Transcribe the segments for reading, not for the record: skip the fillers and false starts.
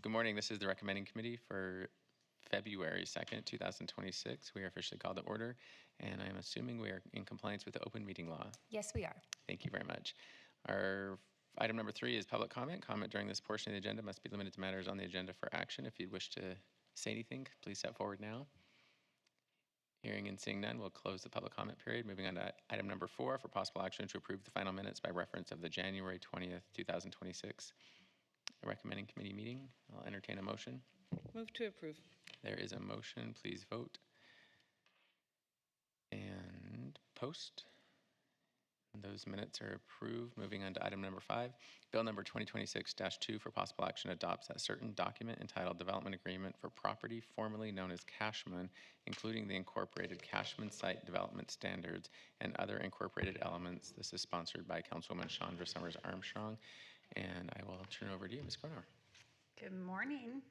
Good morning. This is the recommending committee for February 2nd, 2026. We are officially called to order, and I am assuming we are in compliance with the open meeting law. Yes, we are. Thank you very much. Our item number 3 is public comment. Comment during this portion of the agenda must be limited to matters on the agenda for action. If you wish to say anything, please step forward now. Hearing and seeing none, we'll close the public comment period. Moving on to item number 4 for possible action to approve the final minutes by reference of the January 20th, 2026 recommending committee meeting. I'll entertain a motion. Move to approve. There is a motion. Please vote. And post. Those minutes are approved. Moving on to item number 5. Bill number 2026-2 for possible action adopts a certain document entitled Development Agreement for Property formerly known as Cashman, including the incorporated Cashman Site Development Standards and other incorporated elements. This is sponsored by Councilwoman Chandra Summers Armstrong. And I will turn it over to you, Ms. Gronauer. Good morning.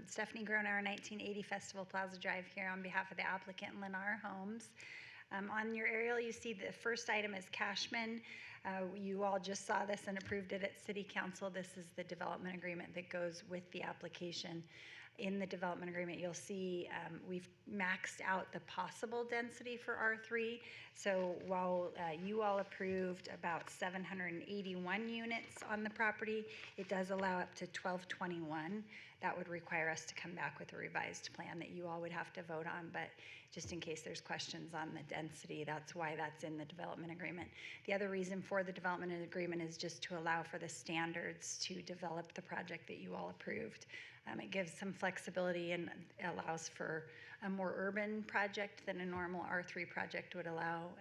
Stephanie Gronauer, 1980 Festival Plaza Drive here on behalf of the applicant Lennar Homes. On your aerial, you see the first item is Cashman. You all just saw this and approved it at City Council. This is the development agreement that goes with the application. In the development agreement, you'll see we've maxed out the possible density for R3. So while you all approved about 781 units on the property, it does allow up to 1221. That would require us to come back with a revised plan that you all would have to vote on. But just in case there's questions on the density, that's why that's in the development agreement. The other reason for the development agreement is just to allow for the standards to develop the project that you all approved. It gives some flexibility and allows for a more urban project than a normal R3 project would allow,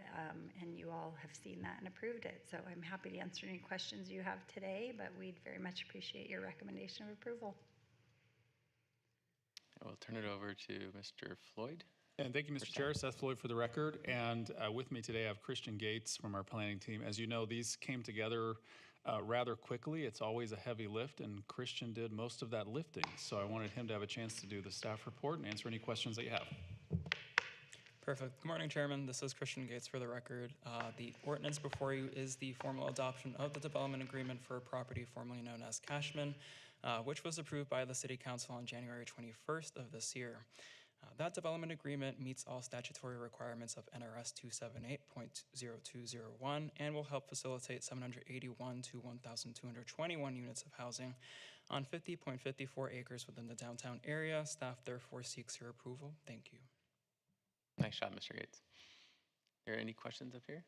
and you all have seen that and approved it. So I'm happy to answer any questions you have today, but we'd very much appreciate your recommendation of approval. I will turn it over to Mr. Floyd. And thank you, Mr. Chair. Seth Floyd for the record. And with me today, I have Christian Gates from our planning team. As you know, these came together rather quickly. It's always a heavy lift, and Christian did most of that lifting. So I wanted him to have a chance to do the staff report and answer any questions that you have. Perfect. Good morning, Chairman. This is Christian Gates for the record. The ordinance before you is the formal adoption of the development agreement for a property formerly known as Cashman, which was approved by the City Council on January 21st of this year. That development agreement meets all statutory requirements of NRS 278.0201 and will help facilitate 781 to 1,221 units of housing on 50.54 acres within the downtown area. Staff therefore seeks your approval. Thank you. Nice shot, Mr. Gates. Are there any questions up here?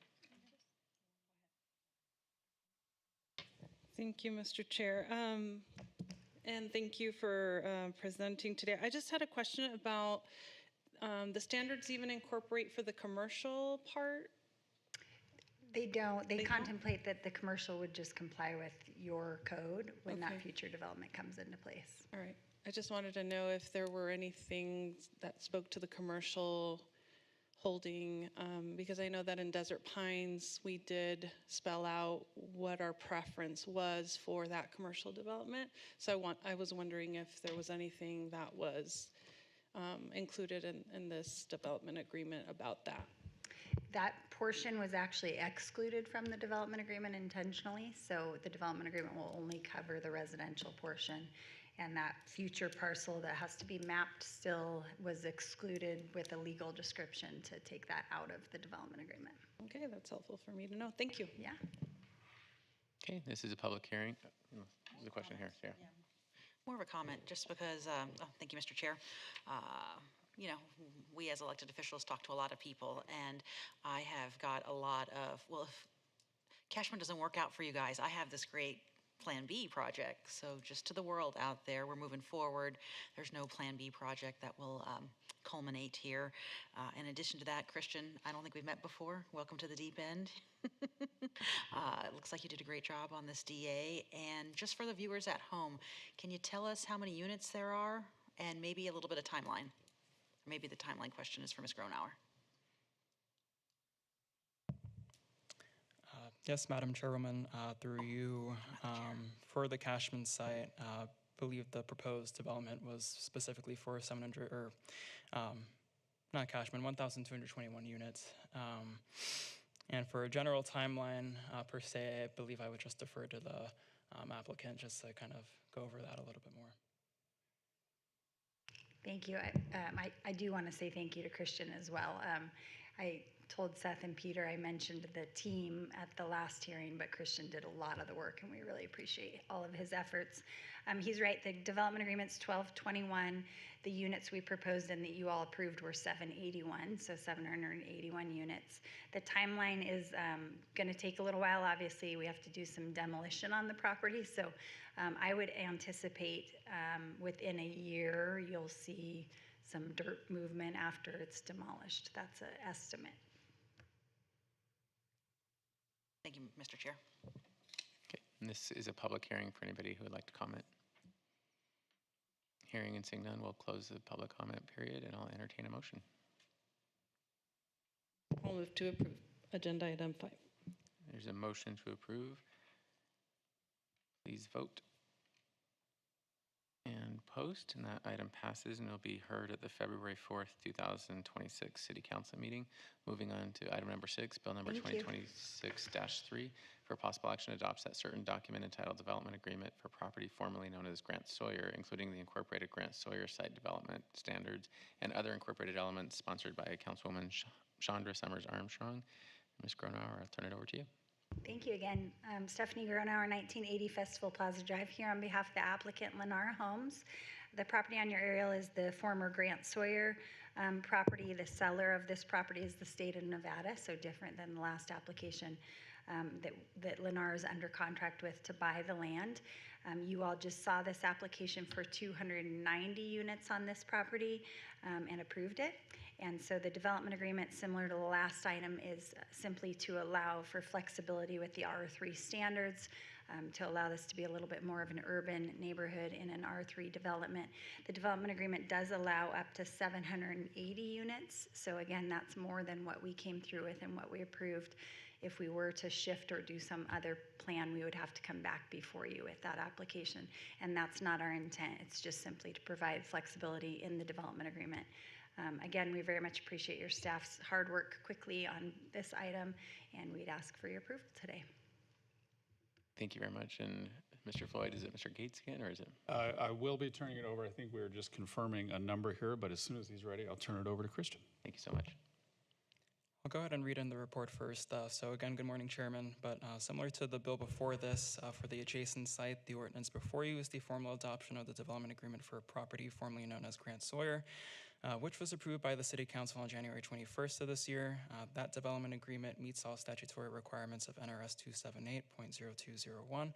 Thank you, Mr. Chair. And thank you for presenting today. I just had a question about the standards even incorporate for the commercial part? They don't. They contemplate that the commercial would just comply with your code when that future development comes into place. All right. I just wanted to know if there were anything that spoke to the commercial holding, because I know that in Desert Pines, we did spell out what our preference was for that commercial development. So I was wondering if there was anything that was included in this development agreement about that. That portion was actually excluded from the development agreement intentionally. So the development agreement will only cover the residential portion. And that future parcel that has to be mapped still was excluded with a legal description to take that out of the development agreement. Okay, that's helpful for me to know. Thank you. Yeah. Okay, this is a public hearing. There's a question here. Yeah. More of a comment, just because, thank you, Mr. Chair. You know, we as elected officials talk to a lot of people, and I have got a lot of, well, if Cashman doesn't work out for you guys, I have this great Plan B project. So just to the world out there, we're moving forward. There's no Plan B project that will culminate here. In addition to that, Christian, I don't think we've met before. Welcome to the deep end. It looks like you did a great job on this DA. And just for the viewers at home, can you tell us how many units there are and maybe a little bit of timeline? Maybe the timeline question is for Ms. Gronauer. Yes, Madam Chairwoman, through you, for the Cashman site, I believe the proposed development was specifically for 700, or not Cashman, 1,221 units. And for a general timeline per se, I believe I would just defer to the applicant just to kind of go over that a little bit more. Thank you. I do want to say thank you to Christian as well. I told Seth and Peter, I mentioned the team at the last hearing, but Christian did a lot of the work, and we really appreciate all of his efforts. He's right, the development agreement's 1221. The units we proposed and that you all approved were 781, so 781 units. The timeline is going to take a little while. Obviously, we have to do some demolition on the property, so I would anticipate within a year you'll see some dirt movement after it's demolished. That's an estimate. Thank you, Mr. Chair. Okay, and this is a public hearing for anybody who would like to comment. Hearing and seeing none, we'll close the public comment period, and I'll entertain a motion. I'll move to approve agenda item 5. There's a motion to approve. Please vote and post, and that item passes and will be heard at the February 4th, 2026 City Council meeting. Moving on to item number 6, Bill number 2026-3 for possible action adopts that certain document entitled Development Agreement for property formerly known as Grant Sawyer, including the incorporated Grant Sawyer site development standards and other incorporated elements, sponsored by Councilwoman Chandra Summers Armstrong. Ms. Gronauer, I'll turn it over to you. Thank you again. Stephanie Gronauer, 1980 Festival Plaza Drive, here on behalf of the applicant Lennar Homes. The property on your aerial is the former Grant Sawyer property. The seller of this property is the state of Nevada, so different than the last application that Lennar is under contract with to buy the land. You all just saw this application for 290 units on this property and approved it. And so the development agreement, similar to the last item, is simply to allow for flexibility with the R3 standards, to allow this to be a little bit more of an urban neighborhood in an R3 development. The development agreement does allow up to 780 units. So again, that's more than what we came through with and what we approved. If we were to shift or do some other plan, we would have to come back before you with that application. And that's not our intent. It's just simply to provide flexibility in the development agreement. Again, we very much appreciate your staff's hard work quickly on this item, and we'd ask for your approval today. Thank you very much. And Mr. Floyd, is it Mr. Gates again, or is it? I will be turning it over. I think we were just confirming a number here, but as soon as he's ready, I'll turn it over to Christian. Thank you so much. I'll go ahead and read in the report first. So again, good morning, Chairman. But similar to the bill before this, for the adjacent site, the ordinance before you is the formal adoption of the development agreement for a property formerly known as Grant Sawyer, which was approved by the City Council on January 21st of this year. That development agreement meets all statutory requirements of NRS 278.0201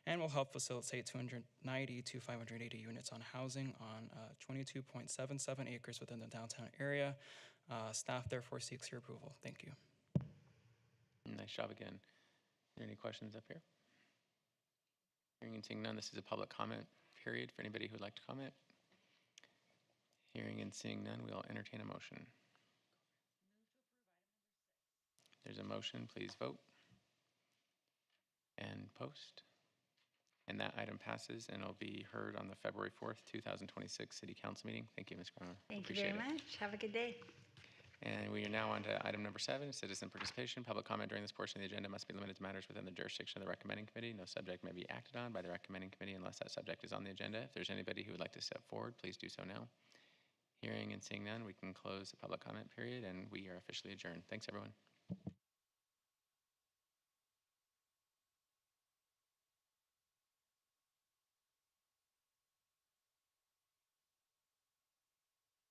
and will help facilitate 290 to 580 units on housing on 22.77 acres within the downtown area. Staff therefore seeks your approval. Thank you. Nice job again. Are there any questions up here? Hearing and seeing none, this is a public comment period for anybody who would like to comment. Hearing and seeing none, we'll entertain a motion. There's a motion, please vote and post. And that item passes and will be heard on the February 4th, 2026 City Council meeting. Thank you, Ms. Croner. Thank you very much. Have a good day. And we are now on to item number 7, citizen participation. Public comment during this portion of the agenda must be limited to matters within the jurisdiction of the recommending committee. No subject may be acted on by the recommending committee unless that subject is on the agenda. If there's anybody who would like to step forward, please do so now. Hearing and seeing none, we can close the public comment period, and we are officially adjourned. Thanks, everyone.